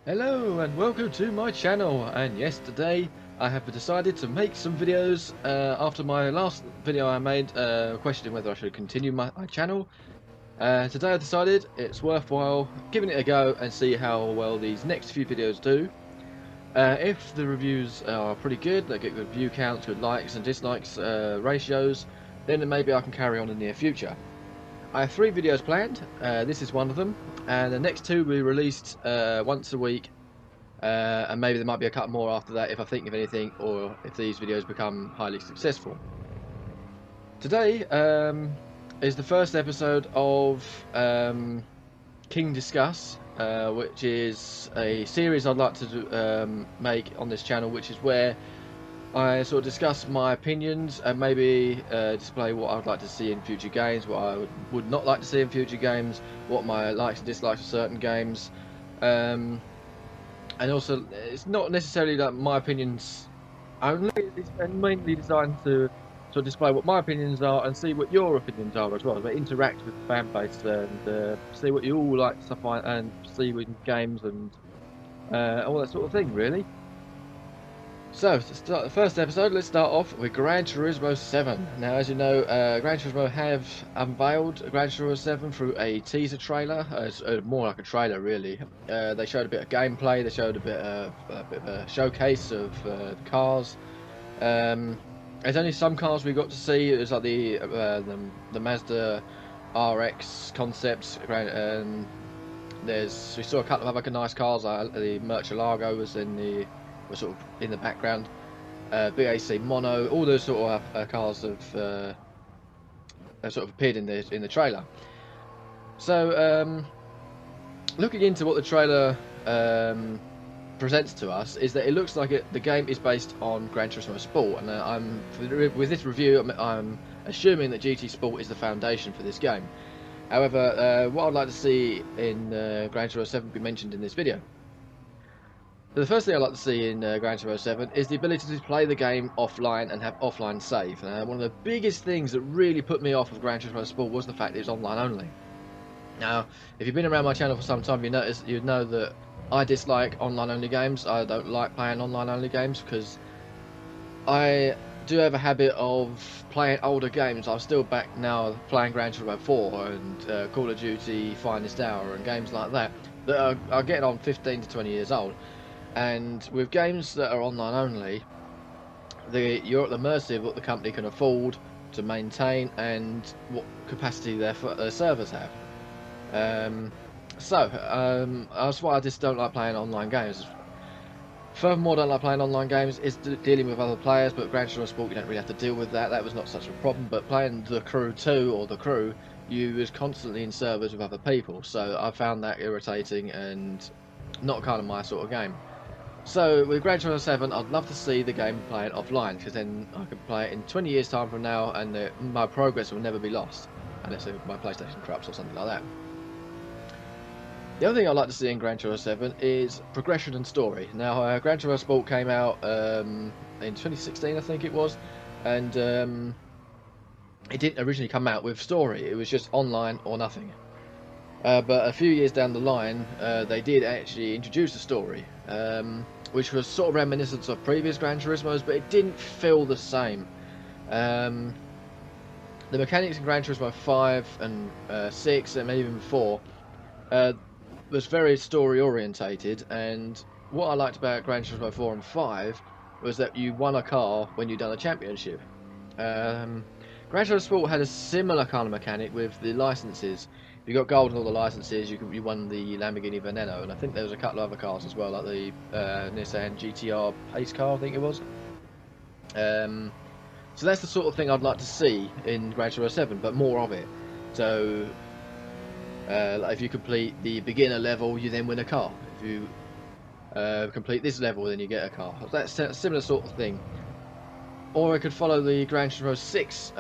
Hello and welcome to my channel, and yes, today I have decided to make some videos after my last video I made questioning whether I should continue my channel. Today I decided it's worthwhile giving it a go and see how well these next few videos do. If the reviews are pretty good, they get good view counts, good likes and dislikes ratios, then maybe I can carry on in the near future. I have 3 videos planned, this is one of them, and the next 2 will be released once a week. And maybe there might be a couple more after that if I think of anything, or if these videos become highly successful. Today is the first episode of King Discuss, which is a series I'd like to make on this channel, which is where I sort of discuss my opinions and maybe display what I'd like to see in future games, what I would not like to see in future games, what my likes and dislikes of certain games. And also, it's not necessarily that my opinions only, it's mainly designed to sort of display what my opinions are and see what your opinions are as well, but interact with the fan base and see what you all like to find and see in games and all that sort of thing, really. So, to start the first episode, let's start off with Gran Turismo 7. Now, as you know, Gran Turismo have unveiled Gran Turismo 7 through a teaser trailer. It's more like a trailer, really. They showed a bit of gameplay, they showed a bit of a showcase of the cars. There's only some cars we got to see. It was like the Mazda RX concept. We saw a couple of other nice cars. The Murcielago was sort of in the background. BAC Mono, all those sort of cars have sort of appeared in the trailer. So looking into what the trailer presents to us is that it looks like the game is based on Gran Turismo Sport, and with this review I'm assuming that GT Sport is the foundation for this game. However, what I'd like to see in Gran Turismo 7 be mentioned in this video. The first thing I'd like to see in Gran Turismo 7 is the ability to play the game offline and have offline save. One of the biggest things that really put me off of Gran Turismo Sport was the fact it was online only. Now, if you've been around my channel for some time, you'd know that I dislike online only games. I don't like playing online only games because I do have a habit of playing older games. I'm still back now playing Gran Turismo 4 and Call of Duty Finest Hour and games like that are getting on 15 to 20 years old. And with games that are online only, you're at the mercy of what the company can afford to maintain and what capacity their servers have. That's why I just don't like playing online games. Furthermore, I don't like playing online games is dealing with other players, but Gran Turismo Sport you don't really have to deal with that. That was not such a problem. But playing the Crew 2 or the Crew, you was constantly in servers with other people. So I found that irritating and not kind of my sort of game. So with Gran Turismo 7, I'd love to see the game playing offline, because then I can play it in 20 years time from now and my progress will never be lost, unless my PlayStation corrupts or something like that. The other thing I'd like to see in Gran Turismo 7 is progression and story. Now, Gran Turismo Sport came out in 2016, I think it was, and it didn't originally come out with story. It was just online or nothing. But a few years down the line, they did actually introduce a story, which was sort of reminiscent of previous Gran Turismos, but it didn't feel the same. The mechanics in Gran Turismo 5 and 6 and maybe even 4 was very story orientated, and what I liked about Gran Turismo 4 and 5 was that you won a car when you done a championship. Gran Turismo Sport had a similar kind of mechanic with the licenses. If you got gold in all the licenses, you won the Lamborghini Veneno, and I think there was a couple of other cars as well, like the Nissan GTR pace car, I think it was. So that's the sort of thing I'd like to see in Gran Turismo 7, but more of it. So, like if you complete the beginner level, you then win a car. If you complete this level, then you get a car. That's a similar sort of thing. Or I could follow the Gran Turismo 6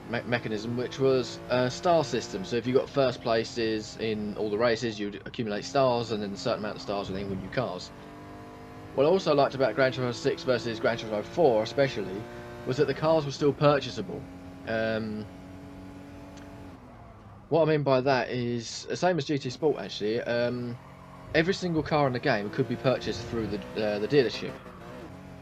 mechanism, which was a star system. So if you got first places in all the races, you'd accumulate stars, and then a certain amount of stars would then win you cars. What I also liked about Gran Turismo 6 versus Gran Turismo 4 especially, was that the cars were still purchasable. What I mean by that is the same as GT Sport actually. every single car in the game could be purchased through the dealership.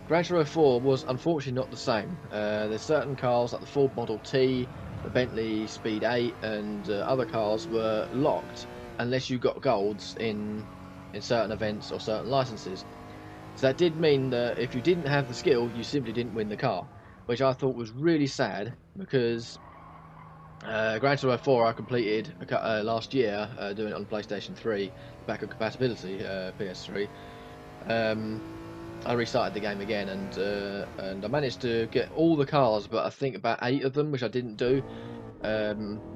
Gran Turismo 4 was unfortunately not the same. There's certain cars like the Ford Model T, the Bentley Speed 8, and other cars were locked unless you got golds in certain events or certain licenses. So that did mean that if you didn't have the skill, you simply didn't win the car, which I thought was really sad because Gran Turismo 4 I completed last year, doing it on PlayStation 3, backward compatibility, PS3. I restarted the game again, and I managed to get all the cars, but I think about 8 of them, which I didn't do,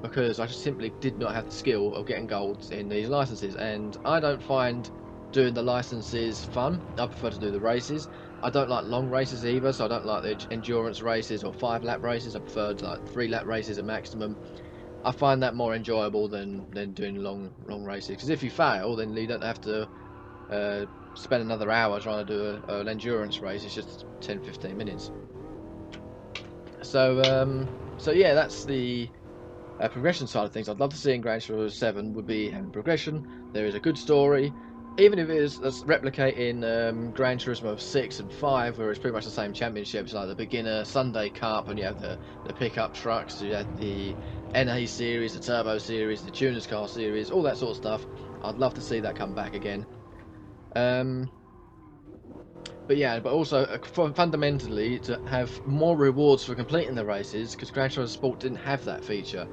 because I just simply did not have the skill of getting golds in these licenses, and I don't find doing the licenses fun. I prefer to do the races. I don't like long races either, so I don't like the endurance races or 5-lap races. I prefer like 3-lap races at maximum. I find that more enjoyable than doing long races, because if you fail, then you don't have to spend another hour trying to do an endurance race. It's just 10-15 minutes. So yeah, that's the progression side of things. I'd love to see in Gran Turismo 7 would be having progression. There is a good story, even if it is replicating Gran Turismo 6 and 5, where it's pretty much the same championships, like the beginner Sunday Cup, and you have the pickup trucks, you have the NA series, the Turbo series, the Tuners Car series, all that sort of stuff. I'd love to see that come back again. But yeah, but also fundamentally to have more rewards for completing the races, because Gran Turismo Sport didn't have that feature,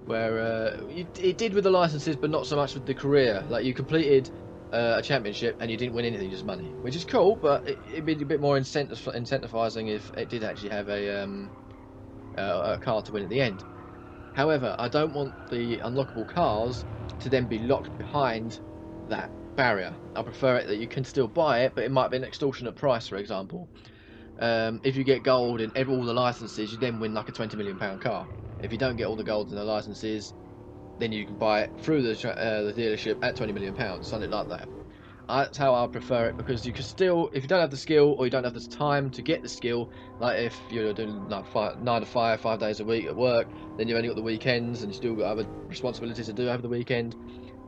where it did with the licenses, but not so much with the career. Like you completed a championship and you didn't win anything, just money, which is cool, but it'd be a bit more incentivizing if it did actually have a car to win at the end. However, I don't want the unlockable cars to then be locked behind that barrier. I prefer it that you can still buy it, but it might be an extortionate price, for example. If you get gold in all the licenses, you then win like a £20 million car. If you don't get all the gold in the licenses, then you can buy it through the dealership at £20 million, something like that. That's how I prefer it, because you can still, if you don't have the skill or you don't have the time to get the skill, like if you're doing like 9 to 5, 5 days a week at work, then you've only got the weekends and you still got other responsibilities to do over the weekend,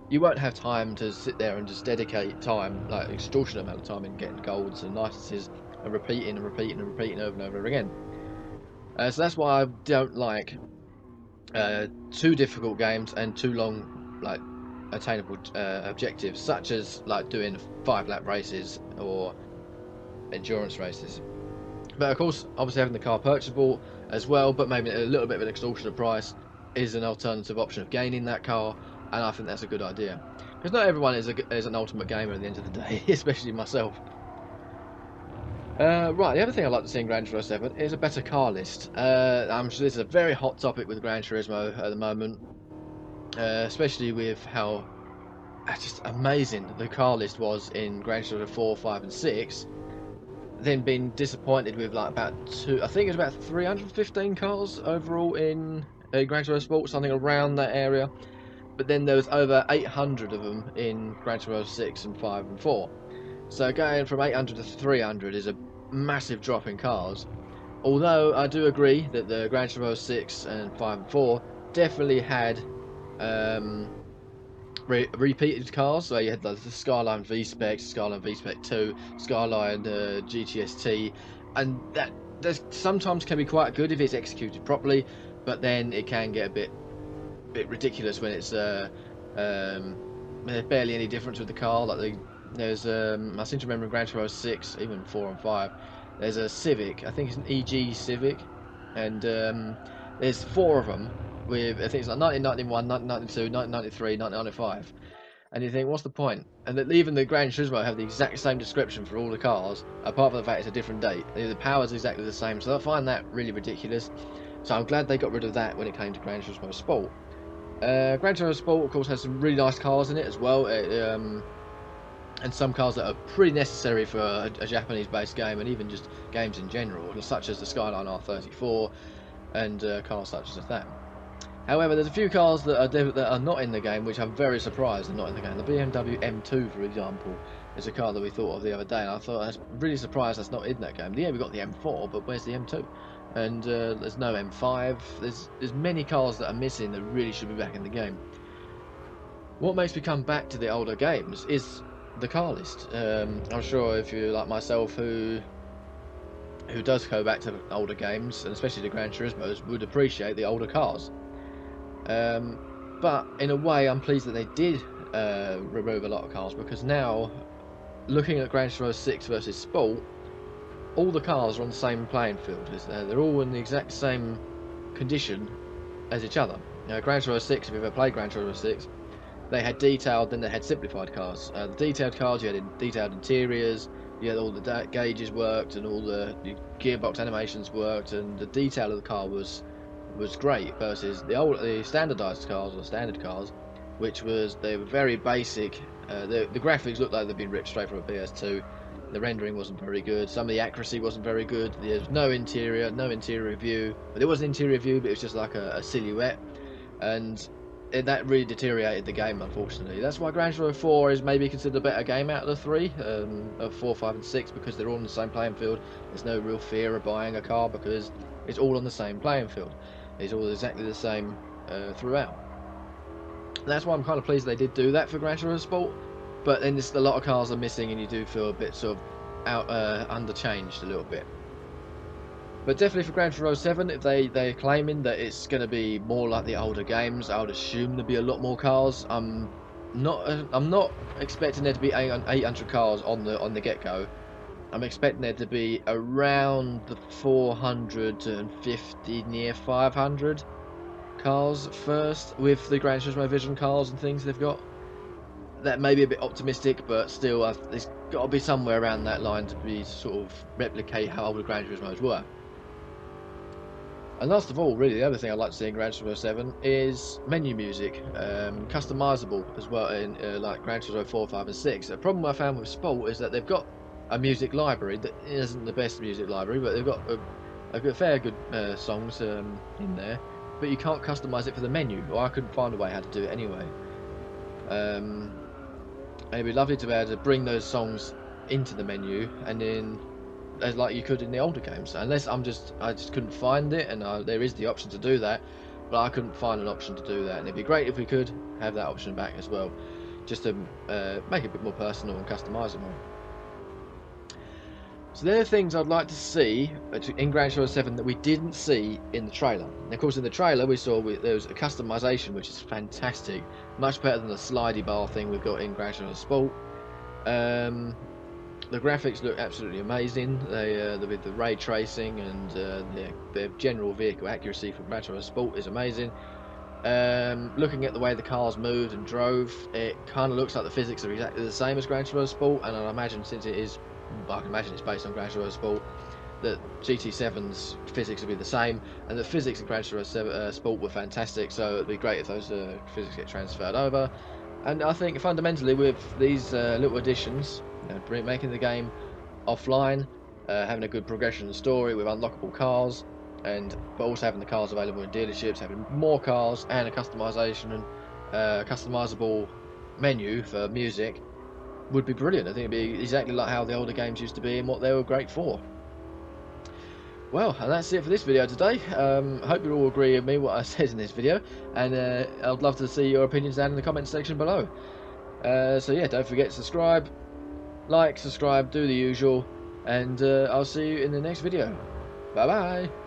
you won't have time to sit there and just dedicate time, like extortionate amount of time, in getting golds and licenses and repeating and repeating and repeating over and over again. So that's why I don't like too difficult games and too long, like attainable objectives, such as like doing 5-lap races or endurance races. But of course, obviously having the car purchasable as well, but maybe a little bit of an extortionate price, is an alternative option of gaining that car, and I think that's a good idea. Because not everyone is an ultimate gamer at the end of the day, especially myself. Right, the other thing I'd like to see in Gran Turismo 7 is a better car list. I'm sure this is a very hot topic with Gran Turismo at the moment, especially with how just amazing the car list was in Gran Turismo 4, 5 and 6. Then been disappointed with like about I think it's about 315 cars overall in Gran Turismo Sport, something around that area. But then there was over 800 of them in Gran Turismo 6 and 5 and 4. So going from 800 to 300 is a massive drop in cars. Although I do agree that the Gran Turismo 6 and 5 and 4 definitely had repeated cars. So you had the Skyline V-Spec, Skyline V-Spec 2, Skyline GTS-T, and that sometimes can be quite good if it's executed properly, but then it can get a bit ridiculous when it's there's barely any difference with the car. Like there's I seem to remember in Gran Turismo 6, even 4 and 5, there's a Civic, I think it's an EG Civic, and there's 4 of them with, I think it's like 1991, 1992, 1993, 1995, and you think, what's the point? And that even the Gran Turismo have the exact same description for all the cars, apart from the fact it's a different date. The power's exactly the same, so I find that really ridiculous. So I'm glad they got rid of that when it came to Gran Turismo Sport. Gran Turismo Sport, of course, has some really nice cars in it as well, and some cars that are pretty necessary for a Japanese-based game, and even just games in general, such as the Skyline R34 and cars such as that. However, there's a few cars that are not in the game, which I'm very surprised are not in the game. The Bmw M2, for example, is a car that we thought of the other day, and I thought I was really surprised that's not in that game. Yeah, we've got the M4, but where's the M2? And there's no M5. There's many cars that are missing that really should be back in the game. What makes me come back to the older games is the car list. I'm sure if you like myself, who does go back to older games, and especially the Gran Turismos, would appreciate the older cars. But in a way, I'm pleased that they did remove a lot of cars, because now, looking at Gran Turismo 6 versus Sport, all the cars are on the same playing field. They're all in the exact same condition as each other. Gran Turismo 6, if you've ever played Gran Turismo 6, they had detailed, then they had simplified cars. The detailed cars, you had detailed interiors, you had all the gauges worked, and all the gearbox animations worked, and the detail of the car was great, versus the standardized cars, or standard cars, which was, they were very basic. The graphics looked like they'd been ripped straight from a PS2. The rendering wasn't very good. Some of the accuracy wasn't very good. There's no interior view. But there was an interior view, but it was just like a silhouette, and that really deteriorated the game, unfortunately. That's why Gran Turismo 4 is maybe considered a better game out of the three, of 4, 5, and 6, because they're all on the same playing field. There's no real fear of buying a car, because it's all on the same playing field. It's all exactly the same throughout. That's why I'm kind of pleased they did do that for Gran Turismo Sport. But then a lot of cars are missing, and you do feel a bit sort of underchanged a little bit. But definitely for Gran Turismo 7, if they're claiming that it's going to be more like the older games, I would assume there'll be a lot more cars. I'm not expecting there to be 800 cars on the get-go. I'm expecting there to be around the 450, near 500 cars first, with the Gran Turismo Vision cars and things they've got. That may be a bit optimistic, but still, there's got to be somewhere around that line to be sort of replicate how old the Gran Turismos were. And last of all, really, the other thing I'd like to see in Gran Turismo 7 is menu music, customizable as well in like Gran Turismo 4, 5, and 6. The problem I found with Sport is that they've got a music library that isn't the best music library, but they've got a fair good songs in there, but you can't customize it for the menu, or I couldn't find a way how to do it anyway. And it'd be lovely to be able to bring those songs into the menu, and then as like you could in the older games, unless I just couldn't find it, and there is the option to do that, but I couldn't find an option to do that, and it'd be great if we could have that option back as well, just to make it a bit more personal and customizable. So there are things I'd like to see in Gran Turismo 7 that we didn't see in the trailer. And of course, in the trailer we saw there was a customization which is fantastic, much better than the slidey bar thing we've got in Gran Turismo Sport. The graphics look absolutely amazing. With the ray tracing and the general vehicle accuracy for Gran Turismo Sport is amazing. Looking at the way the cars moved and drove, it kind of looks like the physics are exactly the same as Gran Turismo Sport, and I imagine since I can imagine it's based on Gran Turismo Sport, that GT7's physics will be the same, and the physics in Gran Turismo Sport were fantastic, so it'd be great if those physics get transferred over. And I think fundamentally with these little additions, making the game offline, having a good progression story with unlockable cars, but also having the cars available in dealerships, having more cars and a customization and customizable menu for music, would be brilliant. I think it'd be exactly like how the older games used to be and what they were great for. Well, and that's it for this video today. I hope you all agree with me what I said in this video, and I'd love to see your opinions down in the comments section below. So yeah, don't forget to subscribe, like, subscribe, do the usual, and I'll see you in the next video. Bye bye.